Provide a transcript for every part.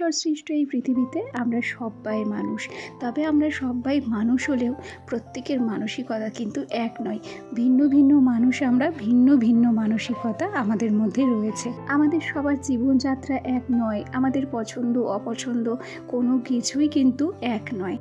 ঈশ্বর সৃষ্ট এই পৃথিবীতে আমরা সবাই মানুষ। তবে আমরা সবাই মানুষ হলেও প্রত্যেকের মানসিকতা কিন্তু এক নয়। ভিন্ন ভিন্ন মানুষ, আমরা ভিন্ন ভিন্ন মানসিকতা আমাদের মধ্যে রয়েছে। আমাদের সবার জীবনযাত্রা এক নয়, আমাদের পছন্দ অপছন্দ কোনো কিছুই কিন্তু এক নয়।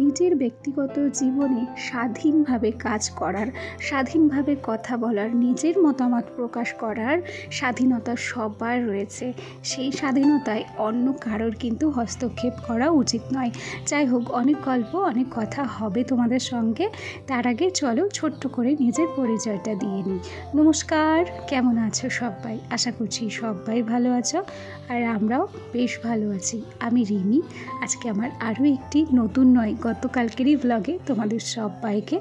নিজের ব্যক্তিগত জীবনে স্বাধীনভাবে কাজ করার, স্বাধীনভাবে কথা বলার, নিজের মতামত প্রকাশ করার স্বাধীনতা সবার রয়েছে। সেই স্বাধীনতায় অন্য কারোর কিন্তু হস্তক্ষেপ করা উচিত নয়। যাই হোক, অনেক গল্প অনেক কথা হবে তোমাদের সঙ্গে। তার আগে চলো ছোট্ট করে নিজের পরিচয়টা দিয়ে নিই। নমস্কার, কেমন আছো সবাই? আশা করছি সবাই ভালো আছো, আর আমরাও বেশ ভালো আছি। আমি রিমি। আজকে আমার আরও একটি নতুন নয়, গতকালকেরই ব্লগে তোমাদের সবাইকে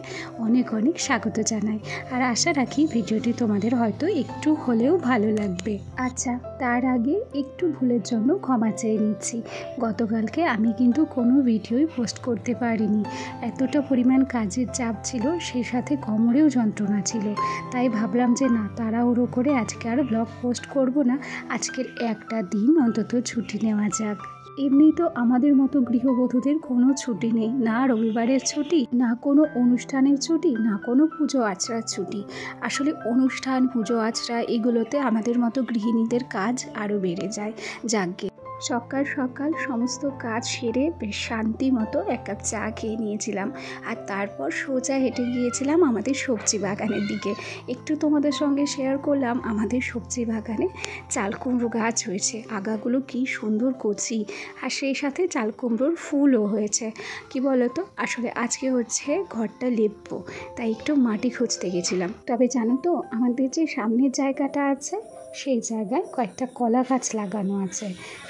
অনেক অনেক স্বাগত জানাই। আর আশা রাখি ভিডিওটি তোমাদের হয়তো একটু হলেও ভালো লাগবে। আচ্ছা, তার আগে একটু ভুলের জন্য ক্ষমা চেয়ে নিচ্ছি। গতকালকে আমি কিন্তু কোনো ভিডিওই পোস্ট করতে পারিনি। এতটা পরিমাণ কাজের চাপ ছিল, সেই সাথে কোমরেও যন্ত্রণা ছিল। তাই ভাবলাম যে না, তাড়াহুড়ো করে আজকে আর ব্লগ পোস্ট করব না, আজকের একটা দিন অন্তত ছুটি নেওয়া যাক। এমনি তো আমাদের মতো গৃহবধূদের কোনো ছুটি নেই, না রবিবারের ছুটি, না কোনো অনুষ্ঠানের ছুটি, না কোনো পুজো আচড়ার ছুটি। আসলে অনুষ্ঠান, পুজো আচড়া এগুলোতে আমাদের মতো গৃহিণীদের কাজ আরও বেড়ে যায়। যাকগে, সকাল সকাল সমস্ত কাজ সেরে বেশ শান্তি মতো এক কাপ চা খেয়ে নিয়েছিলাম। আর তারপর সোজা হেঁটে গিয়েছিলাম আমাদের সবজি বাগানের দিকে। একটু তোমাদের সঙ্গে শেয়ার করলাম, আমাদের সবজি বাগানে চাল কুমড়ো গাছ হয়েছে। আগাগুলো কি সুন্দর কচি, আর সেই সাথে চাল কুমড়োর ফুলও হয়েছে। কি বলো তো, আসলে আজকে হচ্ছে ঘরটা লেপবো, তাই একটু মাটি খুঁজতে গেছিলাম। তবে জানো তো, আমাদের যে সামনের জায়গাটা আছে সেই জায়গায় কয়েকটা কলা গাছ লাগানো আছে।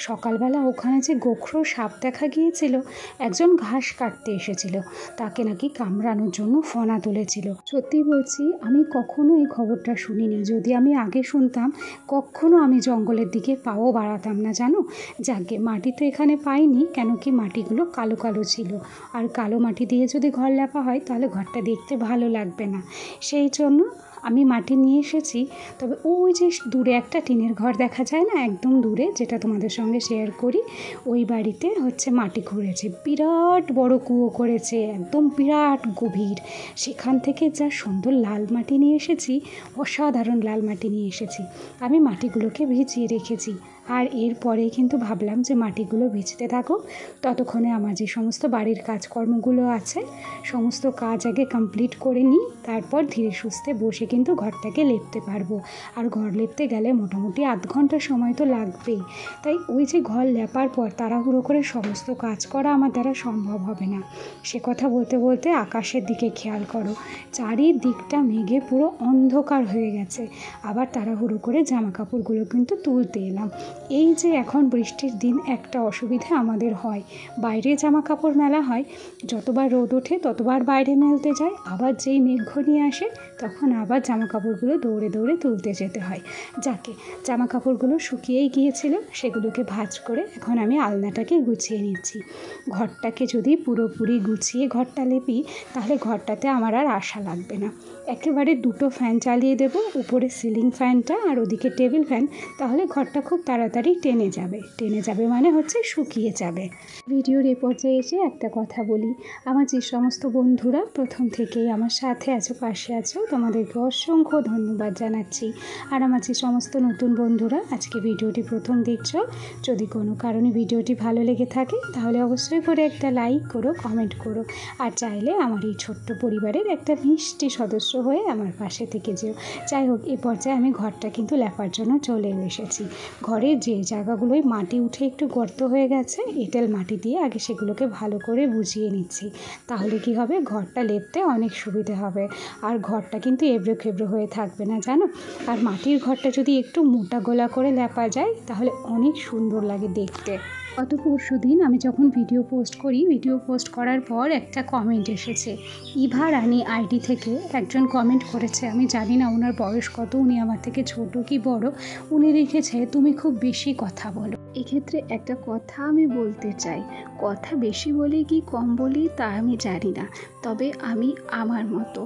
সকালবেলা ওখানে যে গোখরো সাপ দেখা গিয়েছিল, একজন ঘাস কাটতে এসেছিল, তাকে নাকি কামড়ানোর জন্য ফনা তুলেছিল। সত্যি বলছি, আমি কখনো এই খবরটা শুনিনি। যদি আমি আগে শুনতাম, কখনো আমি জঙ্গলের দিকে পাও বাড়াতাম না, জানো। যাকে মাটি তো এখানে পাইনি, কেন কি মাটিগুলো কালো কালো ছিল, আর কালো মাটি দিয়ে যদি ঘর লেপা হয় তাহলে ঘরটা দেখতে ভালো লাগবে না। সেই জন্য আমি মাটি নিয়ে এসেছি। তবে ওই যে দূরে একটা টিনের ঘর দেখা যায় না, একদম দূরে, যেটা তোমাদের সঙ্গে শেয়ার করি, ওই বাড়িতে হচ্ছে মাটি খুঁড়েছে, বিরাট বড় কুয়ো করেছে, একদম বিরাট গভীর। সেখান থেকে যা সুন্দর লাল মাটি নিয়ে এসেছি, অসাধারণ লাল মাটি নিয়ে এসেছি। আমি মাটিগুলোকে ভিজিয়ে রেখেছি, আর এরপরেই কিন্তু ভাবলাম যে মাটিগুলো ভিজতে থাকুক, ততক্ষণে আমার যে সমস্ত বাড়ির কাজকর্মগুলো আছে সমস্ত কাজ আগে কমপ্লিট করে নিই, তারপর ধীরে সুস্থে বসে কিন্তু ঘরটাকে লেপতে পারবো। আর ঘর লেপতে গেলে মোটামুটি আধ ঘন্টা সময় তো লাগবেই। তাই ওই যে ঘর লেপার পর তাড়াহুড়ো করে সমস্ত কাজ করা আমার দ্বারা সম্ভব হবে না। সে কথা বলতে বলতে আকাশের দিকে খেয়াল করো, চারিদিকটা মেঘে পুরো অন্ধকার হয়ে গেছে। আবার তাড়াহুড়ো করে জামা কাপড়গুলো কিন্তু তুলতে এলাম। এই যে এখন বৃষ্টির দিন একটা অসুবিধা আমাদের হয়, বাইরে জামা কাপড় মেলা হয়, যতবার রোদ ওঠে ততবার বাইরে মেলতে যায়, আবার যেই মেঘ ঘনিয়ে আসে তখন আবার জামা কাপড়গুলো দৌড়ে দৌড়ে তুলতে যেতে হয়। যাকে জামা কাপড়গুলো শুকিয়েই গিয়েছিল, সেগুলোকে ভাঁজ করে এখন আমি আলনাটাকে গুছিয়ে নিচ্ছি। ঘরটাকে যদি পুরোপুরি গুছিয়ে ঘরটা লেপি, তাহলে ঘরটাতে আমার আর আশা লাগবে না। একেবারে দুটো ফ্যান চালিয়ে দেবো, উপরে সিলিং ফ্যানটা আর ওদিকে টেবিল ফ্যান, তাহলে ঘরটা খুব তাড়াতাড়ি টেনে যাবে মানে হচ্ছে শুকিয়ে যাবে। ভিডিওর এ পর্যায়ে এসে একটা কথা বলি, আমার যে সমস্ত বন্ধুরা প্রথম থেকেই আমার সাথে আছো, পাশে আছো, তোমাদেরকে অসংখ্য ধন্যবাদ জানাচ্ছি। আর আমার যে সমস্ত নতুন বন্ধুরা আজকে ভিডিওটি প্রথম দেখছো, যদি কোনো কারণে ভিডিওটি ভালো লেগে থাকে তাহলে অবশ্যই করে একটা লাইক করো, কমেন্ট করো, আর চাইলে আমার এই ছোট্ট পরিবারের একটা মিষ্টি সদস্য হয়ে আমার পাশে থেকে যেও। যাই হোক, এ পর্যায়ে আমি ঘরটা কিন্তু লেপার জন্য চলে এসেছি। ঘরের যে জায়গাগুলোয় মাটি উঠে একটু গর্ত হয়ে গেছে, এঁটেল মাটি দিয়ে আগে সেগুলোকে ভালো করে বুঝিয়ে নিচ্ছি। তাহলে কি হবে, ঘরটা লেপতে অনেক সুবিধে হবে, আর ঘরটা কিন্তু এবড়ো খেবড়ো হয়ে থাকবে না, জানো। আর মাটির ঘরটা যদি একটু মোটা গোলা করে লেপা যায় তাহলে অনেক সুন্দর লাগে দেখতে। গত পরশুদিন আমি যখন ভিডিও পোস্ট করার পর একটা কমেন্ট এসেছে, ইভা রানী আইডি থেকে একজন কমেন্ট করেছে। আমি জানি না ওনার বয়স কত, উনি আমার থেকে ছোট কি বড়। উনি লিখেছে, তুমি খুব বেশি কথা বলো। এক্ষেত্রে একটা কথা আমি বলতে চাই, কথা বেশি বলি কি কম বলি তা আমি জানি না, তবে আমি আমার মতো,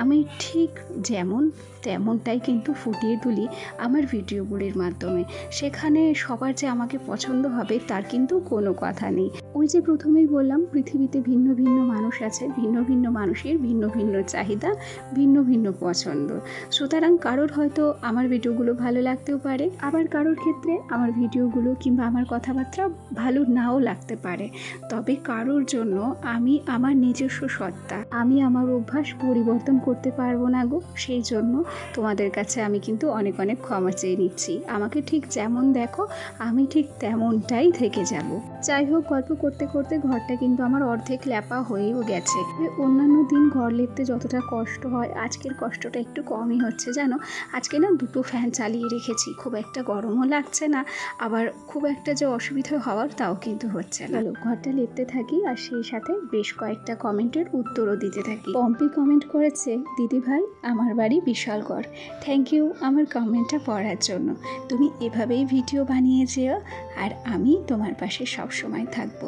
আমি ঠিক যেমন তেমনটাই কিন্তু ফুটিয়ে তুলি আমার ভিডিওগুলির মাধ্যমে। সেখানে সবার যে আমাকে পছন্দ হবে তার কিন্তু কোনো কথা নেই। ওই যে প্রথমেই বললাম, পৃথিবীতে ভিন্ন ভিন্ন মানুষ আছে, ভিন্ন ভিন্ন মানুষের ভিন্ন ভিন্ন চাহিদা, ভিন্ন ভিন্ন পছন্দ। সুতরাং কারোর হয়তো আমার ভিডিওগুলো ভালো লাগতেও পারে, আবার কারোর ক্ষেত্রে আমার ভিডিওগুলো কিংবা আমার কথাবার্তা ভালো নাও লাগতে পারে। তবে কারোর জন্য আমি আমার নিজস্ব সত্তা, আমি আমার অভ্যাস পরিবর্তন করতে পারবো না গো। সেই জন্য তোমাদের কাছে আমি কিন্তু অনেক অনেক ক্ষমা চেয়ে নিচ্ছি। আমাকে ঠিক যেমন দেখো আমি ঠিক তেমনটাই থেকে যাব। যাই হোক, গল্প করতে করতে ঘরটা কিন্তু আমার অর্ধেক ল্যাপা হয়েও গেছে। অন্যান্য দিন ঘর লেপতে যতটা কষ্ট হয়, আজকের কষ্টটা একটু কমই হচ্ছে জানো। আজকে না 2টো ফ্যান চালিয়ে রেখেছি, খুব একটা গরমও লাগছে না, আবার খুব একটা যে অসুবিধা হওয়ার তাও কিন্তু হচ্ছে না। চলো ঘরটা লেপতে থাকি, আর সেই সাথে বেশ কয়েকটা কমেন্টের উত্তরও দিতে থাকি। পম্পি কমেন্ট করেছে, দিদি ভাই আমার বাড়ি বিশালগড়। থ্যাংক ইউ আমার কমেন্টটা পড়ার জন্য। তুমি এভাবেই ভিডিও বানিয়ে যেও, আর আমি তোমার পাশে সবসময় থাকবো।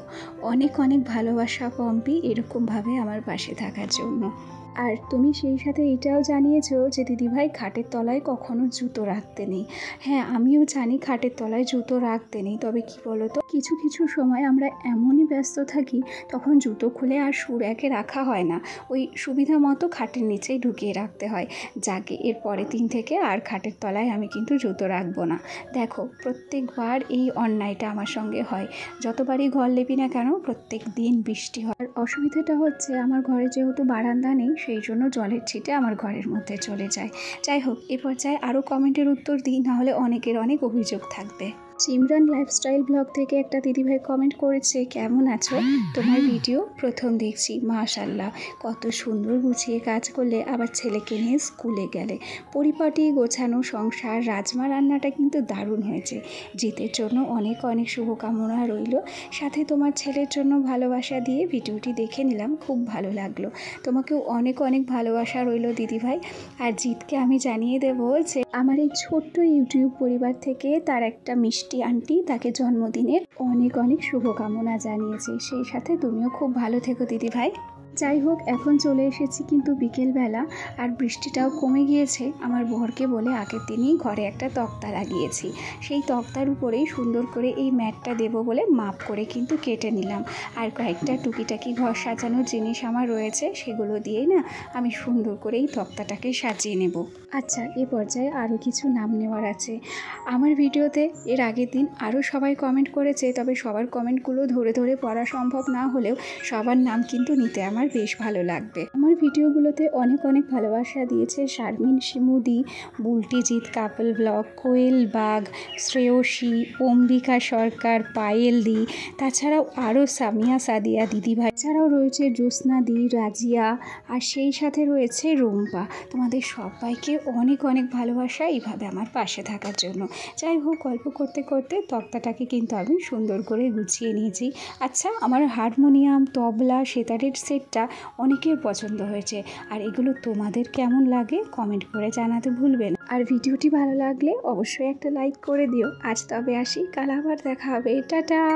অনেক অনেক ভালোবাসা পম্পি, এরকমভাবে আমার পাশে থাকার জন্য। আর তুমি সেই সাথে এটাও জানিয়েছো যে দিদিভাই খাটের তলায় কখনো জুতো রাখতে নেই। হ্যাঁ, আমিও জানি খাটের তলায় জুতো রাখতে নেই, তবে কি বলো তো, কিছু কিছু সময় আমরা এমনই ব্যস্ত থাকি তখন জুতো খুলে আর শু র্যাকে রাখা হয় না, ওই সুবিধা মতো খাটের নিচেই ঢুকিয়ে রাখতে হয়। যাকে এর পরের দিন থেকে আর খাটের তলায় আমি কিন্তু জুতো রাখবো না। দেখো, প্রত্যেকবার এই অন্যায়টা আমার সঙ্গে হয়। যতবারই ঘর লেপি না কেন প্রত্যেক দিন বৃষ্টি হয়। আর অসুবিধাটা হচ্ছে আমার ঘরে যেহেতু বারান্দা নেই, সেই জন্য জলের ছিটে আমার ঘরের মধ্যে চলে যায়। যাই হোক, এ পর্যায়ে আরও কমেন্টের উত্তর দিই, নাহলে অনেকের অনেক অভিযোগ থাকবে। সিমরান লাইফস্টাইল ব্লগ থেকে একটা দিদিভাই কমেন্ট করেছে, কেমন আছো, তোমার ভিডিও প্রথম দেখছি, মাশাআল্লাহ কত সুন্দর গুছিয়ে কাজ করলে, আবার ছেলেকে নিয়ে স্কুলে গেলে, পরিপাটি গোছানো সংসার, রাজমা রান্নাটা কিন্তু দারুণ হয়েছে। জিতের জন্য অনেক অনেক শুভকামনা রইল, সাথে তোমার ছেলের জন্য ভালোবাসা দিয়ে ভিডিওটি দেখে নিলাম, খুব ভালো লাগলো। তোমাকেও অনেক অনেক ভালোবাসা রইল দিদিভাই। আর জিতকে আমি জানিয়ে দেব যে আমার এই ছোট্ট ইউটিউব পরিবার থেকে তার একটা মিষ্টি আন্টি তাকে জন্মদিনের অনেক অনেক শুভকামনা জানিয়েছে। সেই সাথে তুমিও খুব ভালো থেকো দিদিভাই। যাই হোক, এখন চলে এসেছি কিন্তু বিকেলবেলা, আর বৃষ্টিটাও কমে গিয়েছে। আমার বরকে বলে আগের দিনই ঘরে একটা তক্তা লাগিয়েছি, সেই তক্তার উপরেই সুন্দর করে এই ম্যাটটা দেবো বলে মাপ করে কিন্তু কেটে নিলাম। আর কয়েকটা টুকিটাকি ঘর সাজানোর জিনিস আমার রয়েছে, সেগুলো দিয়ে না আমি সুন্দর করে এই তক্তাটাকে সাজিয়ে নেব। আচ্ছা, এ পর্যায়ে আরও কিছু নাম নেওয়ার আছে। আমার ভিডিওতে এর আগের দিন আরও সবাই কমেন্ট করেছে, তবে সবার কমেন্টগুলো ধরে ধরে পড়া সম্ভব না হলেও সবার নাম কিন্তু নিতে আমার বেশ ভালো লাগবে। আমার ভিডিওগুলোতে অনেক অনেক ভালোবাসা দিয়েছে শারমিন শিমুদি, বুলটিজিৎ কাপল ব্লগ, কোয়েল বাগ, শ্রেয়সী, অম্বিকা সরকার, পায়েল দি, তাছাড়াও আরও সামিয়া সাদিয়া দিদিভাই, এছাড়াও রয়েছে জ্যোৎস্না দি, রাজিয়া, আর সেই সাথে রয়েছে রুম্পা। তোমাদের সবাইকে অনেক অনেক ভালোবাসা এইভাবে আমার পাশে থাকার জন্য। যাই হোক, গল্প করতে করতে তক্তাটাকে কিন্তু আমি সুন্দর করে গুছিয়ে নিয়েছি। আচ্ছা, আমার হারমোনিয়াম, তবলা, সেতারের সেটটা অনেকের পছন্দ হয়েছে, আর এগুলো তোমাদের কেমন লাগে কমেন্ট করে জানাতে ভুলবেন। আর ভিডিওটি ভালো লাগলে অবশ্যই একটা লাইক করে দিও। আজ তবে আসি, কাল আবার দেখা হবে, টাটা।